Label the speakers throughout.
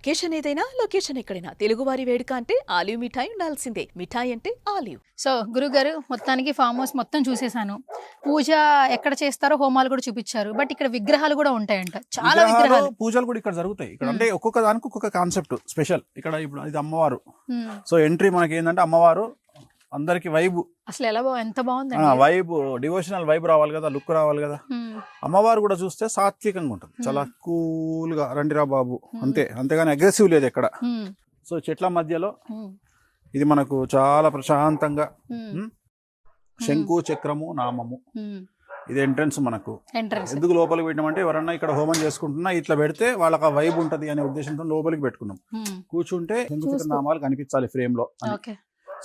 Speaker 1: Occasion ఏదైనా location ఎక్కడైనా తెలుగువారి వేడుక అంటే ఆలివ్ మిఠాయి ఉండాల్సిందే. మిఠాయి అంటే ఆలివ్.
Speaker 2: సో గురుగారు మొత్తానికి ఫామ్ హౌస్ మొత్తం చూసేసాను. పూజ ఎక్కడ చేస్తారో హోమాలు కూడా చూపించారు. బట్ ఇక్కడ విగ్రహాలు కూడా ఉంటాయంట, చాలా విగ్రహాలు.
Speaker 3: పూజలు కూడా ఇక్కడ జరుగుతాయి. ఇక్కడ అంటే ఒక్కొక్క దానికి ఒక్కొక్క కాన్సెప్ట్ స్పెషల్. ఇక్కడ ఇప్పుడు ఇది అమ్మవారు. సో ఎంట్రీ మనకి ఏంటంటే అమ్మవారు అందరికి వైబ్,
Speaker 2: అసలు ఎలా ఎంత బాగుంది
Speaker 3: వైబ్, డివోషనల్ వైబ్ రావాలి కదా, లుక్ రావాలి కదా. అమ్మవారు కూడా చూస్తే సాత్వికంగా ఉంటుంది, చాలా కూల్ గా రండిరా బాబు అంతే, అంతేగాని అగ్రెసివ్ లేదు ఎక్కడ. సో చెట్ల మధ్యలో ఇది మనకు చాలా ప్రశాంతంగా శంకు చక్రము నామము. ఇది ఎంట్రన్స్ మనకు. ఎందుకు లోపలికి పెట్టినామంటే ఎవరన్నా ఇక్కడ హోమం చేసుకుంటున్నా ఇట్లా పెడితే వాళ్ళకి ఆ వైబ్ ఉంటది అనే ఉద్దేశంతో లోపలికి పెట్టుకున్నాం. కూర్చుంటే శంకు చక్ర నామాలు కనిపించాలి ఫ్రేమ్ లో.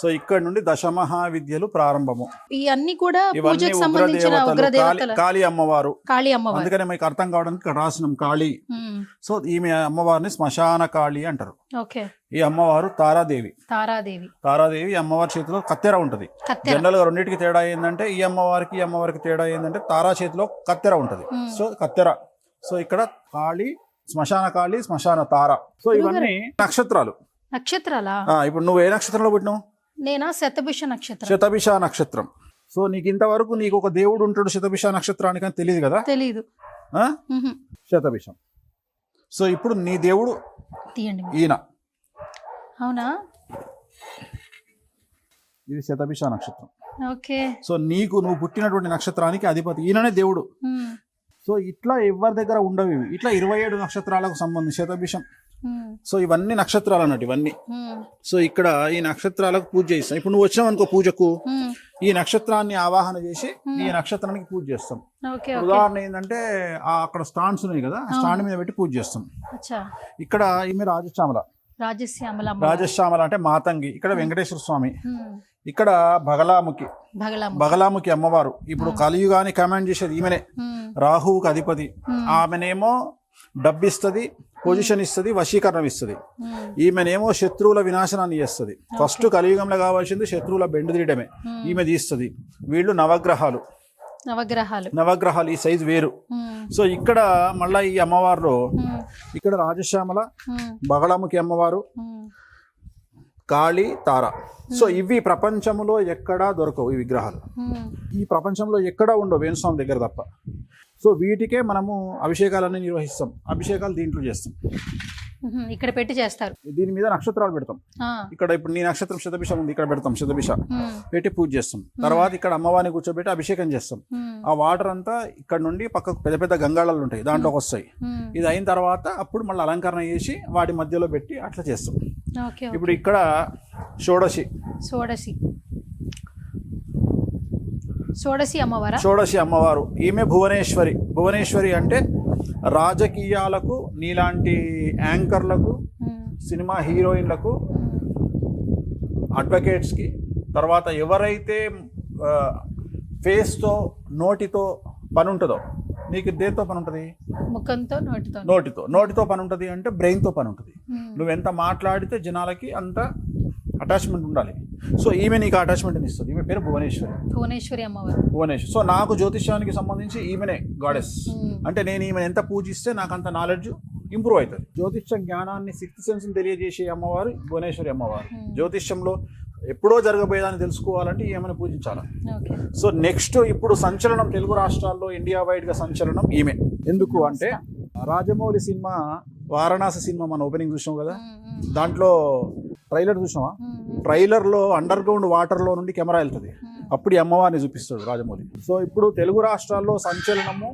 Speaker 3: సో ఇక్కడ నుండి దశమహావిద్యలు ప్రారంభము.
Speaker 2: ఇవన్నీ కూడా పూజకు సంబంధించిన ఉగ్రదేవతలు.
Speaker 3: కాళీ అమ్మవారు,
Speaker 2: కాళీ అమ్మవారు.
Speaker 3: అందుకనే మీకు అర్థం కావడానికి ఇక్కడ రాసినాం కాళీ. సో ఈమె అమ్మవారిని శ్మశాన కాళీ అంటారు. ఈ అమ్మవారు తారాదేవి. తారాదేవి అమ్మవారి చేతిలో కత్తెర ఉంటది. జనరల్ గా రెండింటికి తేడా ఏంటంటే ఈ అమ్మవారికి తేడా ఏంటంటే తారా చేతిలో కత్తెర ఉంటది. సో కత్తెర. సో ఇక్కడ కాళీ, శ్మశాన కాళీ, శ్మశాన తార. సో ఇవన్నీ నక్షత్రాలు.
Speaker 2: నక్షత్రాలా?
Speaker 3: ఇప్పుడు నువ్వు ఏ నక్షత్రంలో పుట్టినావు?
Speaker 2: నేనా శతభిష నక్షత్రం.
Speaker 3: శతభిష నక్షత్రం. సో నీకు ఇంతవరకు నీకు ఒక దేవుడు ఉంటాడు శతభిష నక్షత్రానికి అని తెలియదు కదా?
Speaker 2: తెలీదు.
Speaker 3: శతభిషం. సో ఇప్పుడు నీ దేవుడు
Speaker 2: తీయండి.
Speaker 3: ఈయన.
Speaker 2: అవునా?
Speaker 3: ఇది శతభిష నక్షత్రం.
Speaker 2: ఓకే.
Speaker 3: సో నువ్వు పుట్టినటువంటి నక్షత్రానికి అధిపతి ఈయననే దేవుడు. సో ఇట్లా ఎవరి దగ్గర ఉండవు ఇవి. ఇట్లా 27 నక్షత్రాలకు సంబంధించి శతభిషం. సో ఇవన్నీ నక్షత్రాలు అన్నట్టు ఇవన్నీ. సో ఇక్కడ ఈ నక్షత్రాలకు పూజ చేస్తాం. ఇప్పుడు నువ్వు వచ్చావు అనుకో పూజకు, ఈ నక్షత్రాన్ని ఆవాహన చేసి ఈ నక్షత్రానికి పూజ చేస్తాం. ఉదాహరణ ఏంటంటే అక్కడ స్టాండ్స్ ఉన్నాయి కదా, స్టాండ్ మీద పెట్టి పూజ చేస్తాం. ఇక్కడ ఈమె రాజశ్యామల అంటే మాతంగి. ఇక్కడ వెంకటేశ్వర స్వామి. ఇక్కడ బగలాముఖి అమ్మవారు. ఇప్పుడు కలియుగాని కమాండ్ చేసేది ఈమెనే. రాహువుకి అధిపతి. ఆమెనేమో డబ్బిస్తుంది, పొజిషన్ ఇస్తుంది, వశీకరణం ఇస్తుంది. ఈమెనేమో శత్రువుల వినాశనాన్ని చేస్తుంది. ఫస్ట్ కలియుగంలో కావాల్సింది శత్రువుల బెండు తీయడమే, ఈమె తీస్తుంది. వీళ్ళు నవగ్రహాలు. ఈ సైజు వేరు. సో ఇక్కడ మళ్ళా ఈ అమ్మవారిలో ఇక్కడ రాజశ్యామల, బగళాముఖి అమ్మవారు, కాళీ, తార. సో ఇవి ప్రపంచంలో ఎక్కడా దొరకవు ఈ విగ్రహాలు. ఈ ప్రపంచంలో ఎక్కడా ఉండవు వేణుస్వామి దగ్గర తప్ప. సో వీటికే మనము అభిషేకాలన్నీ నిర్వహిస్తాం. అభిషేకాలు దీంట్లో చేస్తాం,
Speaker 2: ఇక్కడ పెట్టి చేస్తారు.
Speaker 3: దీని మీద నక్షత్రాలు పెడతాం. ఇక్కడ ఇప్పుడు నీ నక్షత్రం శతభిషం ఉంది, ఇక్కడ పెడతాం. శతభిష పెట్టి పూజ చేస్తాం. తర్వాత ఇక్కడ అమ్మవారిని కూర్చోబెట్టి అభిషేకం చేస్తాం. ఆ వాటర్ అంతా ఇక్కడ నుండి పక్కకు పెద్ద పెద్ద గంగాళాలు ఉంటాయి, దాంట్లోకి వస్తాయి. ఇది అయిన తర్వాత అప్పుడు మళ్ళీ అలంకరణ చేసి వాటి మధ్యలో పెట్టి అట్లా చేస్తాం. ఇప్పుడు ఇక్కడ షోడశి అమ్మవారు. ఈమె భువనేశ్వరి అంటే రాజకీయాలకు, నీలాంటి యాంకర్లకు, సినిమా హీరోయిన్లకు, అడ్వకేట్స్కి, తర్వాత ఎవరైతే ఫేస్తో నోటితో పని ఉంటుందో, నీకు దేంతో పని ఉంటుంది?
Speaker 2: ముఖంతో,
Speaker 3: నోటితో పని ఉంటుంది. అంటే బ్రెయిన్తో పని ఉంటుంది. నువ్వెంత మాట్లాడితే జనాలకి అంత అటాచ్మెంట్ ఉండాలి. సో ఈమె నీకు అటాచ్మెంట్ ఇస్తుంది. ఈమె పేరు భువనేశ్వరి అమ్మవారు. సో నాకు జ్యోతిష్యానికి సంబంధించి ఈమెనే గాడెస్. అంటే నేను ఈమెను ఎంత పూజిస్తే నాకు అంత నాలెడ్జ్ ఇంప్రూవ్ అవుతుంది. జ్యోతిష్య జ్ఞానాన్ని, సిక్స్త్ సెన్స్ తెలియజేసే అమ్మవారు భువనేశ్వరి అమ్మవారు. జ్యోతిష్యంలో ఎప్పుడో జరగబోయేదాన్ని తెలుసుకోవాలంటే ఈమెను పూజించాలి. సో నెక్స్ట్ ఇప్పుడు సంచలనం తెలుగు రాష్ట్రాల్లో ఇండియా వైడ్ గా సంచలనం ఈమె. ఎందుకు అంటే రాజమౌళి సినిమా, వారణాసి సినిమా మన ఓపెనింగ్ చూసాం కదా, దాంట్లో ట్రైలర్ చూసావా? ట్రైలర్ లో అండర్ గ్రౌండ్ వాటర్ లో నుండి కెమెరా వెళ్తుంది, అప్పుడు ఈ అమ్మవారిని చూపిస్తాడు రాజమౌళి. సో ఇప్పుడు తెలుగు రాష్ట్రాల్లో సంచలనము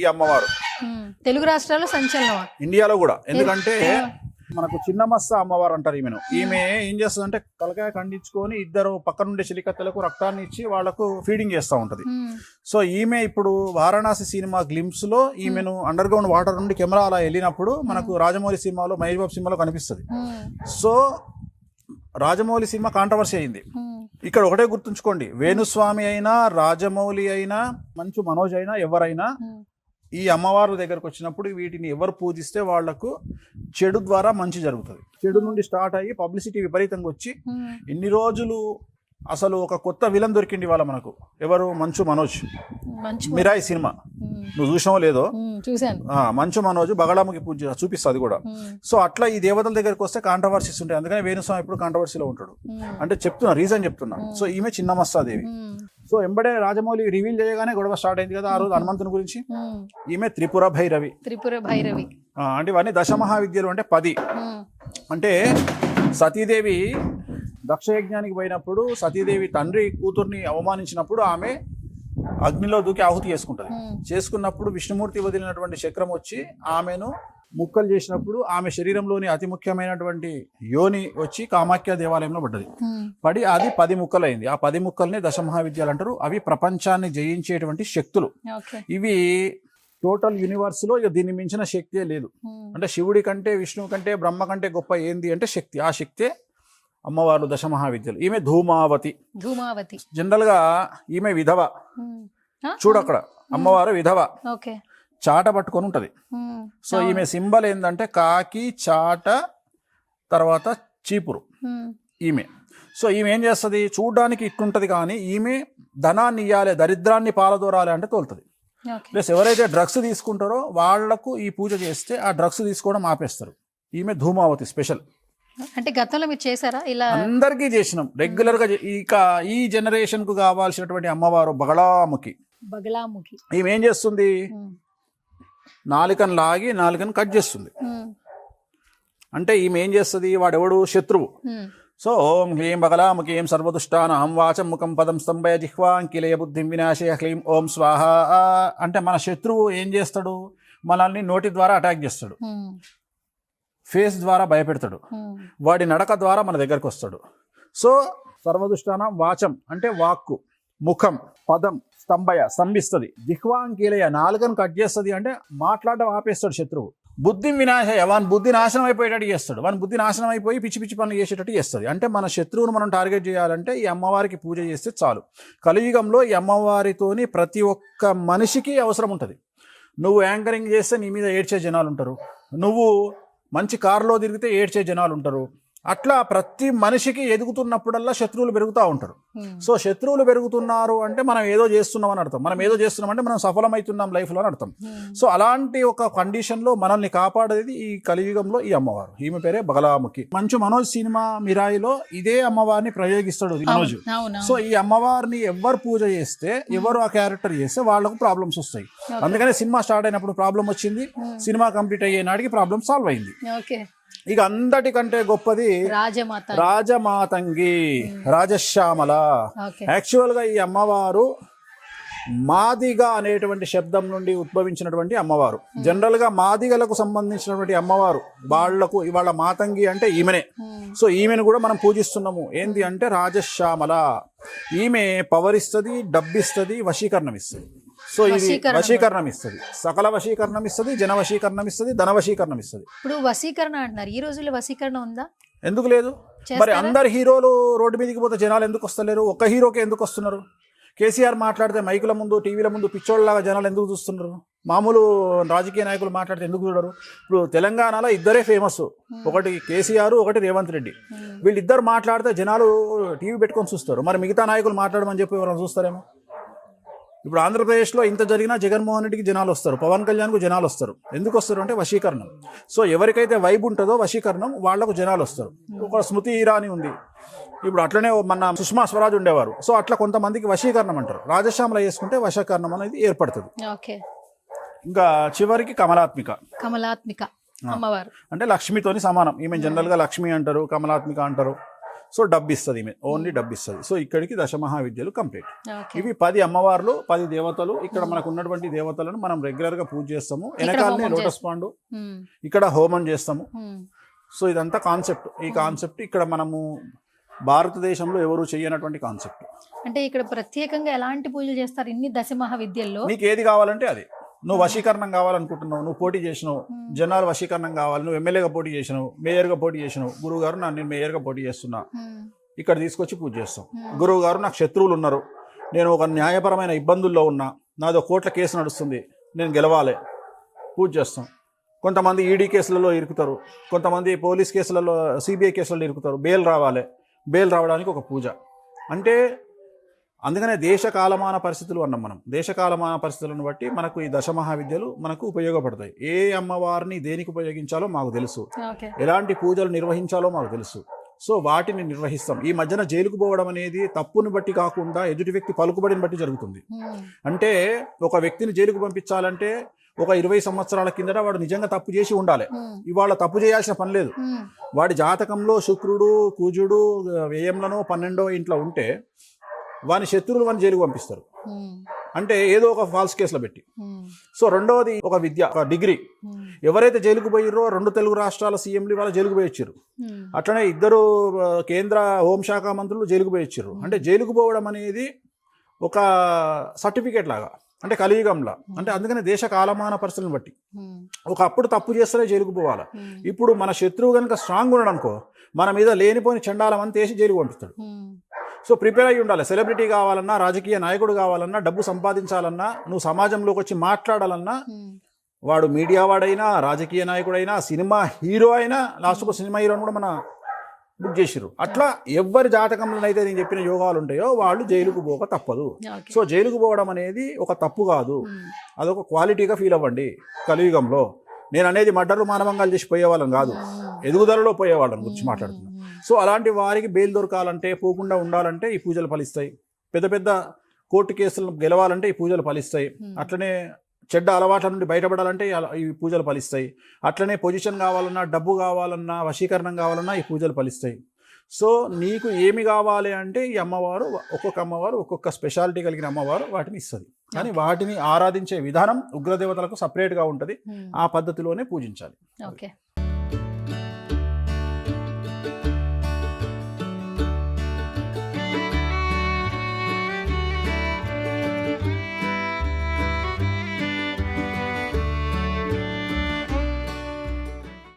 Speaker 3: ఈ అమ్మవారు.
Speaker 2: తెలుగు రాష్ట్రాల్లో సంచలనం
Speaker 3: ఇండియాలో కూడా. ఎందుకంటే మనకు చిన్నమస్స అమ్మవారు అంటారు ఈమెను. ఈమె ఏం చేస్తుంది అంటే తలకాయ ఖండించుకొని ఇద్దరు పక్క నుండి చిలికత్తెలకు రక్తాన్ని ఇచ్చి వాళ్లకు ఫీడింగ్ చేస్తూ ఉంటది. సో ఈమె ఇప్పుడు వారణాసి సినిమా గ్లింప్స్ లో ఈమెను అండర్ గ్రౌండ్ వాటర్ నుండి కెమెరా అలా వెళ్ళినప్పుడు మనకు రాజమౌళి సినిమాలో, మహేష్ బాబు సినిమాలో కనిపిస్తుంది. సో రాజమౌళి సినిమా కాంట్రవర్సీ అయింది. ఇక్కడ ఒకటే గుర్తుంచుకోండి, వేణుస్వామి అయినా, రాజమౌళి అయినా, మంచు మనోజ్ అయినా, ఎవరైనా ఈ అమ్మవారి దగ్గరకు వచ్చినప్పుడు వీటిని ఎవరు పూజిస్తే వాళ్లకు చెడు ద్వారా మంచి జరుగుతుంది. చెడు నుండి స్టార్ట్ అయ్యి పబ్లిసిటీ విపరీతంగా వచ్చి ఇన్ని రోజులు అసలు ఒక కొత్త విలన్ దొరికింది వాళ్ళ మనకు. ఎవరు? మంచు మనోజ్, మిరాయి సినిమా. నువ్వు చూసినావో లేదో,
Speaker 2: చూశాను.
Speaker 3: మంచు మనోజు బగళాముఖి పూజ చూపిస్తుంది కూడా. సో అట్లా ఈ దేవతల దగ్గరికి వస్తే కాంట్రవర్సీస్ ఉంటాయి. అందుకని వేణుస్వామి ఎప్పుడు కాంట్రవర్సీలో ఉంటాడు అంటే చెప్తున్నా, రీజన్ చెప్తున్నా. సో ఈమె చిన్నమస్తాదేవి. సో ఎంబడే రాజమౌళి రివీల్ చేయగానే గొడవ స్టార్ట్ అయింది కదా ఆ రోజు హనుమంతుని గురించి. ఈమె త్రిపుర భైరవి. అంటే ఇవన్నీ దశమహావిద్యలు అంటే 10. అంటే సతీదేవి దక్షయజ్ఞానికి పోయినప్పుడు సతీదేవి తండ్రి కూతుర్ని అవమానించినప్పుడు ఆమె అగ్నిలో దూకి ఆహుతి చేసుకున్నప్పుడు విష్ణుమూర్తి వదిలినటువంటి చక్రం వచ్చి ఆమెను ముక్కలు చేసినప్పుడు ఆమె శరీరంలోని అతి ముఖ్యమైనటువంటి యోని వచ్చి కామాఖ్య దేవాలయంలో పడి అది 10 ముక్కలైంది. ఆ 10 ముక్కల్ని దశమహావిద్యలు అంటారు. అవి ప్రపంచాన్ని జయించేటువంటి శక్తులు. ఇవి టోటల్ యూనివర్స్ లో దీన్ని మించిన శక్తే లేదు. అంటే శివుడి కంటే విష్ణువు కంటే బ్రహ్మ కంటే గొప్ప ఏంది అంటే శక్తి. ఆ శక్తే అమ్మవారు దశమహావిద్యలు. ఈమె ధూమావతి. జనరల్ గా ఈమె విధవ. చూడక్కడ అమ్మవారు విధవ, చాట పట్టుకొని ఉంటది. సో ఈమె సింబల్ ఏంటంటే కాకి, చాట, తర్వాత చీపురు ఈమె. సో ఈమె ఏం చేస్తుంది, చూడడానికి ఇట్టుంటది కానీ ఈమె ధనాన్ని ఇయ్యాలి, దరిద్రాన్ని పాలదోరాలి అంటే తోలుతుంది. ప్లస్ ఎవరైతే డ్రగ్స్ తీసుకుంటారో వాళ్లకు ఈ పూజ చేస్తే ఆ డ్రగ్స్ తీసుకోవడం ఆపేస్తారు. ఈమె ధూమావతి స్పెషల్.
Speaker 2: అంటే గతంలో మీరు చేశారా ఇలా? అందరికీ
Speaker 3: చేసినాం రెగ్యులర్ గా. ఇక ఈ జనరేషన్ కు కావాల్సినటువంటి అమ్మవారు బగళాముఖి. ఈమె ఏం చేస్తుంది, నాలుకను లాగి నాలుకను కట్ చేస్తుంది. అంటే ఈమె ఏం చేస్తుంది, వాడెవడు శత్రువు. సో ఓం హ్లీం బగళాముఖి ఏం సర్వదుష్టానాం వాచం ముఖం పదం స్తంభయ జిహ్వాంకిలయ బుద్ధిం వినాశయ హ్లీం ఓం స్వాహ. అంటే మన శత్రువు ఏం చేస్తాడు, మనల్ని నోటి ద్వారా అటాక్ చేస్తాడు, ఫేస్ ద్వారా భయపెడతాడు, వాడి నడక ద్వారా మన దగ్గరకు వస్తాడు. సో సర్వదుష్టానం వాచం అంటే వాక్కు, ముఖం, పదం స్తంభయ స్తంభిస్తుంది, జిహ్వాంకీలయ నాలుగను కట్ చేస్తుంది అంటే మాట్లాడడం ఆపేస్తాడు శత్రువు. బుద్ధిం వినాశయ వాని బుద్ధి నాశనం అయిపోయేటట్టు చేస్తాడు, వాని బుద్ధి నాశనం అయిపోయి పిచ్చి పిచ్చి పనులు చేసేటట్టు చేస్తుంది. అంటే మన శత్రువును మనం టార్గెట్ చేయాలంటే ఈ అమ్మవారికి పూజ చేస్తే చాలు. కలియుగంలో ఈ అమ్మవారితోని ప్రతి ఒక్క మనిషికి అవసరం ఉంటుంది. నువ్వు యాంకరింగ్ చేస్తే నీ మీద ఏడ్చే జనాలు ఉంటారు, నువ్వు మంచి కారులో తిరిగితే ఏడ్చే జనాలు ఉంటారు. అట్లా ప్రతి మనిషికి ఎదుగుతున్నప్పుడల్లా శత్రువులు పెరుగుతూ ఉంటారు. సో శత్రువులు పెరుగుతున్నారు అంటే మనం ఏదో చేస్తున్నాం అని అర్థం. మనం ఏదో చేస్తున్నాం అంటే మనం సఫలమవుతున్నాం లైఫ్లో అని అర్థం. సో అలాంటి ఒక కండిషన్లో మనల్ని కాపాడేది ఈ కలియుగంలో ఈ అమ్మవారు. ఈమె పేరే బగళాముఖి. మంచు మనోజ్ సినిమా మిరాయిలో ఇదే అమ్మవారిని ప్రయోగిస్తాడు మనోజ్. సో ఈ అమ్మవారిని ఎవరు పూజ చేస్తే, ఎవరు ఆ క్యారెక్టర్ చేస్తే వాళ్ళకు ప్రాబ్లమ్స్ వస్తాయి. అందుకనే సినిమా స్టార్ట్ అయినప్పుడు ప్రాబ్లం వచ్చింది, సినిమా కంప్లీట్ అయ్యే నాటికి ప్రాబ్లం సాల్వ్ అయింది. ఇక అందటికంటే గొప్పది రాజమాతంగి, రాజశ్యామల. యాక్చువల్ గా ఈ అమ్మవారు మాదిగ అనేటువంటి శబ్దం నుండి ఉద్భవించినటువంటి అమ్మవారు. జనరల్ గా మాదిగలకు సంబంధించినటువంటి అమ్మవారు, వాళ్లకు ఇవాళ మాతంగి అంటే ఈమెనే. సో ఈమెను కూడా మనం పూజిస్తున్నాము. ఏంది అంటే రాజశ్యామల. ఈమె పవర్ ఇస్తుంది, డబ్బిస్తుంది, వశీకరణం ఇస్తుంది. సో ఇది వశీకరణం ఇస్తుంది, సకల వశీకరణం ఇస్తుంది, జన వశీకరణం ఇస్తుంది, ధన వశీకరణం ఇస్తుంది.
Speaker 2: ఇప్పుడు వశీకరణ అంటున్నారు, ఈ రోజుల్లో వశీకరణ ఉందా?
Speaker 3: ఎందుకు లేదు? మరి అందరు హీరోలు రోడ్డు మీదకి పోతే జనాలు ఎందుకు వస్తలేరు? ఒక్క హీరోకే ఎందుకు వస్తున్నారు? కేసీఆర్ మాట్లాడితే మైకుల ముందు, టీవీల ముందు పిచ్చోళ్ళలాగా జనాలు ఎందుకు చూస్తున్నారు? మామూలు రాజకీయ నాయకులు మాట్లాడితే ఎందుకు చూడరు? ఇప్పుడు తెలంగాణలో ఇద్దరే ఫేమస్, ఒకటి కేసీఆర్, ఒకటి రేవంత్ రెడ్డి. వీళ్ళిద్దరు మాట్లాడితే జనాలు టీవీ పెట్టుకొని చూస్తారు. మరి మిగతా నాయకులు మాట్లాడమని చెప్పి ఎవరైనా చూస్తారేమో? ఇప్పుడు ఆంధ్రప్రదేశ్లో ఇంత జరిగినా జగన్మోహన్ రెడ్డికి జనాలు వస్తారు, పవన్ కళ్యాణ్కు జనాలు వస్తారు. ఎందుకు వస్తారు అంటే వశీకరణం. సో ఎవరికైతే వైబ్ ఉంటుందో వశీకరణం, వాళ్లకు జనాలు వస్తారు. ఒక స్మృతి ఇరానీ ఉంది, ఇప్పుడు అట్లనే మన సుష్మా స్వరాజ్ ఉండేవారు. సో అట్లా కొంతమందికి వశీకరణం అంటారు. రాజశ్యామల చేసుకుంటే వశీకరణం అనేది ఏర్పడుతుంది. ఇంకా చివరికి కమలాత్మిక
Speaker 2: అమ్మవారు
Speaker 3: అంటే లక్ష్మితోని సమానం. ఈమె జనరల్ గా లక్ష్మి అంటారు, కమలాత్మిక అంటారు. సో డబ్బిస్తుంది, ఈమె ఓన్లీ డబ్బిస్తుంది. సో ఇక్కడికి దశమహావిద్యలు కంప్లీట్. ఇవి 10 అమ్మవార్లు, 10 దేవతలు. ఇక్కడ మనకు ఉన్నటువంటి దేవతలను మనం రెగ్యులర్ గా పూజ చేస్తాము. వెనకాలనే లోటస్ పాండు, ఇక్కడ హోమం చేస్తాము. సో ఇదంతా కాన్సెప్ట్. ఈ కాన్సెప్ట్ ఇక్కడ మనము భారతదేశంలో ఎవరు చేయనటువంటి కాన్సెప్ట్.
Speaker 2: అంటే ఇక్కడ ప్రత్యేకంగా ఎలాంటి పూజలు చేస్తారు ఇన్ని దశమహావిద్యల్లో?
Speaker 3: నీకు ఏది కావాలంటే అది. నువ్వు వశీకరణం కావాలనుకుంటున్నావు, నువ్వు పోటీ చేసినావు, జనాలు వశీకరణం కావాలి, నువ్వు ఎమ్మెల్యేగా పోటీ చేసినావు, మేయర్గా పోటీ చేసినావు. గురువు గారు నేను మేయర్గా పోటీ చేస్తున్నా, ఇక్కడ తీసుకొచ్చి పూజ చేస్తాం. గురువు గారు నాకు శత్రువులు ఉన్నారు, నేను ఒక న్యాయపరమైన ఇబ్బందుల్లో ఉన్నా, నాదో కోర్టుల కేసు నడుస్తుంది, నేను గెలవాలి, పూజ చేస్తాం. కొంతమంది ఈడీ కేసులలో ఇరుకుతారు, కొంతమంది పోలీస్ కేసులలో, సిబిఐ కేసులలో ఇరుకుతారు, బెయిల్ రావాలి, బెయిల్ రావడానికి ఒక పూజ. అంటే అందుకనే దేశ కాలమాన పరిస్థితులు అన్నాం మనం. దేశ కాలమాన పరిస్థితులను బట్టి మనకు ఈ దశమహావిద్యలు మనకు ఉపయోగపడతాయి. ఏ అమ్మవారిని దేనికి ఉపయోగించాలో మాకు తెలుసు,
Speaker 2: ఓకే.
Speaker 3: ఎలాంటి పూజలు నిర్వహించాలో మాకు తెలుసు. సో వాటిని నిర్వహిస్తాం. ఈ మధ్యన జైలుకు పోవడం అనేది తప్పుని బట్టి కాకుండా ఎదుటి వ్యక్తి పలుకుబడిని బట్టి జరుగుతుంది. అంటే ఒక వ్యక్తిని జైలుకు పంపించాలంటే ఒక 20 సంవత్సరాల కిందట వాడు నిజంగా తప్పు చేసి ఉండాలి. ఇవాళ తప్పు చేయాల్సిన పని లేదు. వాడి జాతకంలో శుక్రుడు, కుజుడు వ్యయంలోనో 12వ ఇంట్లో ఉంటే వాని శత్రువులు వాని జైలుకు పంపిస్తారు. అంటే ఏదో ఒక ఫాల్స్ కేసులో పెట్టి. సో రెండవది ఒక విద్య, ఒక డిగ్రీ. ఎవరైతే జైలుకు పోయిర్రో 2 తెలుగు రాష్ట్రాల సీఎంలు వాళ్ళ జైలుకు పోయి వచ్చారు. అట్లనే 2 కేంద్ర హోంశాఖ మంత్రులు జైలుకు పోయి వచ్చారు. అంటే జైలుకు పోవడం అనేది ఒక సర్టిఫికేట్ లాగా, అంటే కలియుగంలా. అంటే అందుకనే దేశ కాలమాన పరిస్థితులను బట్టి ఒకప్పుడు తప్పు చేస్తేనే జైలుకు పోవాలి. ఇప్పుడు మన శత్రువు కనుక స్ట్రాంగ్ ఉన్నాడు అనుకో, మన మీద లేనిపోని చండాలం అంతా వేసి జైలుకు పంపిస్తాడు. సో ప్రిపేర్ అయ్యి ఉండాలి. సెలబ్రిటీ కావాలన్నా, రాజకీయ నాయకుడు కావాలన్నా, డబ్బు సంపాదించాలన్నా, నువ్వు సమాజంలోకి వచ్చి మాట్లాడాలన్నా, వాడు మీడియా వాడైనా, రాజకీయ నాయకుడైనా, సినిమా హీరో అయినా, లాస్ట్కు సినిమా హీరోని కూడా మన బుక్ చేసిర్రు. అట్లా ఎవరి జాతకంలోనైతే నేను చెప్పిన యోగాలు ఉంటాయో వాళ్ళు జైలుకు పోక తప్పదు. సో జైలుకు పోవడం అనేది ఒక తప్పు కాదు, అదొక క్వాలిటీగా ఫీల్ అవ్వండి. కలియుగంలో నేను అనేది మర్డర్లు మానవంగాలు చేసి పోయేవాళ్ళం కాదు, ఎదుగుదలలో పోయేవాళ్ళని గురించి మాట్లాడుతున్నాను. సో అలాంటి వారికి బెయిల్ దొరకాలంటే, పోకుండా ఉండాలంటే ఈ పూజలు ఫలిస్తాయి. పెద్ద పెద్ద కోర్టు కేసులను గెలవాలంటే ఈ పూజలు ఫలిస్తాయి. అట్లనే చెడ్డ అలవాట్ల నుండి బయటపడాలంటే ఈ పూజలు ఫలిస్తాయి. అట్లనే పొజిషన్ కావాలన్నా, డబ్బు కావాలన్నా, వశీకరణం కావాలన్నా ఈ పూజలు ఫలిస్తాయి. సో నీకు ఏమి కావాలి అంటే ఈ అమ్మవారు, ఒక్కొక్క అమ్మవారు ఒక్కొక్క స్పెషాలిటీ కలిగిన అమ్మవారు వాటిని ఇస్తుంది. కానీ వాటిని ఆరాధించే విధానం ఉగ్రదేవతలకు సపరేట్గా ఉంటుంది. ఆ పద్ధతిలోనే పూజించాలి.
Speaker 2: ఓకే.